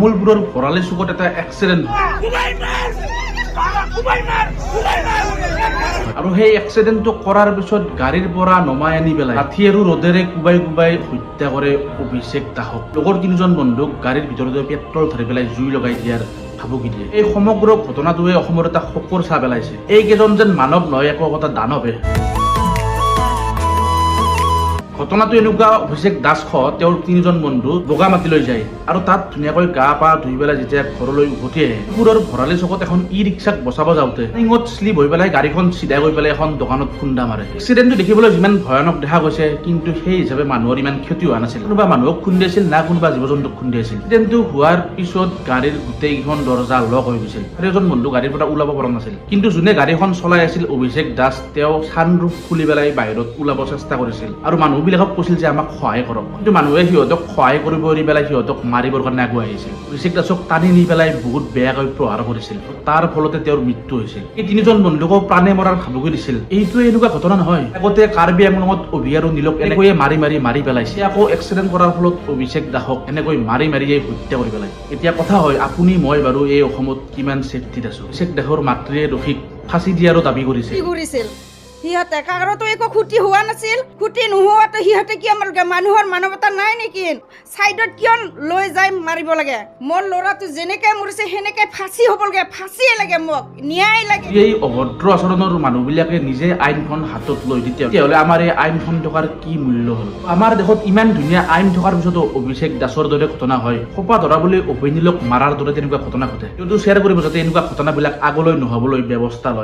তামুলপুৰৰ ভৰালি চুকত এটা এক্সিডেণ্ট আৰু সেই এক্সিডেণ্টটো কৰাৰ পিছত গাড়ীৰ পৰা নমাই আনি পেলাই লাঠি আৰু ৰদেৰে কোবাই কোবাই হত্যা কৰে অভিষেক দাসক। লগৰ তিনিজন বন্ধুক গাড়ীৰ ভিতৰতে পেট্ৰল ধৰি পেলাই জুই লগাই দিয়াৰ ভাবুকি দিয়ে। এই সমগ্ৰ ঘটনাটোৱে অসমৰ এটা শোকৰ ছাঁ পেলাইছে। এইকেইজন যেন মানৱ নহয়, একো এটা দানৱে। ঘটনাটো এনেকুৱা, অভিষেক দাস সহ তেওঁৰ তিনিজন বন্ধু বগামাটিলৈ যায় আৰু তাত ধুনীয়াকৈ গা পা ধুই পেলাই যেতিয়া ঘৰলৈ উভতি আহে, পুৰৰ ভৰালি চকত এখন ই ৰিক্সাক বচাব যাওঁতে টিঙত শ্লিপ হৈ পেলাই গাড়ীখন চিধা গৈ পেলাই এখন দোকানত খুন্দা মাৰে। এক্সিডেণ্টটো দেখিবলৈ যিমান ভয়ানক দেখা গৈছে, কিন্তু সেই হিচাপে মানুহৰ ইমান ক্ষতি হোৱা নাছিল। কোনোবা মানুহক খুন্দিছিল না কোনোবা জীৱ জন্তুক খুন্দিছিল। এক্সিডেণ্টটো হোৱাৰ পিছত গাড়ীৰ গোটেইকেইখন দৰজা লক হৈ গৈছিল আৰু এজন বন্ধু গাড়ীৰ পৰা ওলাব পৰা নাছিল। কিন্তু যোনে গাড়ীখন চলাই আছিল অভিষেক দাস, তেওঁ ছানৰুফ খুলি পেলাই বাহিৰত ওলাব চেষ্টা কৰিছিল আৰু মানুহবিলাকক কৈছিল যে আমাক সহায় কৰক। কিন্তু মানুহে সিহঁতক সহায় কৰিব এৰি পেলাই সিহঁতক মাৰিবৰ কাৰণে আগুৱাই আহিছিল। অভিষেক দাসক টানি নি পেলাই বহুত বেয়াকৈ প্ৰহাৰ কৰিছিল। তাৰ ফলতে তেওঁৰ মৃত্যু হৈছিল। এই তিনিজন বন্ধুকো প্ৰাণে মৰাৰ ভাবুকি দিছিল। এইটোৱে এনেকুৱা ঘটনা নহয়। আগতে কাৰ্বি আংলঙত অভি আৰু নীলক এনেকৈয়ে মাৰি পেলাইছে। আকৌ এক্সিডেণ্ট কৰাৰ ফলত অভিষেক দাসক এনেকৈ মাৰিয়ে হত্যা কৰি পেলাই। এতিয়া কথা হয়, আপুনি মই বাৰু এই অসমত কিমান ছেফটিত আছো। অভিষেক দাসৰ মাতৃয়ে দোষীক ফাঁচি দিয়াৰো দাবী কৰিছিল। সিহঁতে কাৰোতো একো ক্ষতি হোৱা নাছিল। ক্ষতি নোহোৱাটো সিহঁতে কিয় মাৰিব? মানুহৰ মানৱতা নাই নেকি? চাইডত কিয় লৈ যাই মাৰিব লাগে? মোৰ ল'ৰাটো যেনেকে মৰিছে সেনেকে ফাঁচি হ'ব লাগে। ফাঁচিয়ে লাগে, মোক ন্যায় লাগে। এই অভদ্ৰ আচৰণৰ মানুহবিলাকে নিজে আইনখন হাতত লৈ তেতিয়াহ'লে আমাৰ এই আইনখন থকাৰ কি মূল্য হ'ল? আমাৰ দেশত ইমান ধুনীয়া আইন থকাৰ পিছতো অভিষেক দাসৰ দৰে ঘটনা হয়। সোপা ধৰা বুলি অভিনীলক মাৰাৰ দৰে তেনেকুৱা ঘটনা ঘটে। কিন্তু শ্বেয়াৰ কৰিব যাতে এনেকুৱা ঘটনাবিলাক আগলৈ নহ'বলৈ ব্যৱস্থা লয়।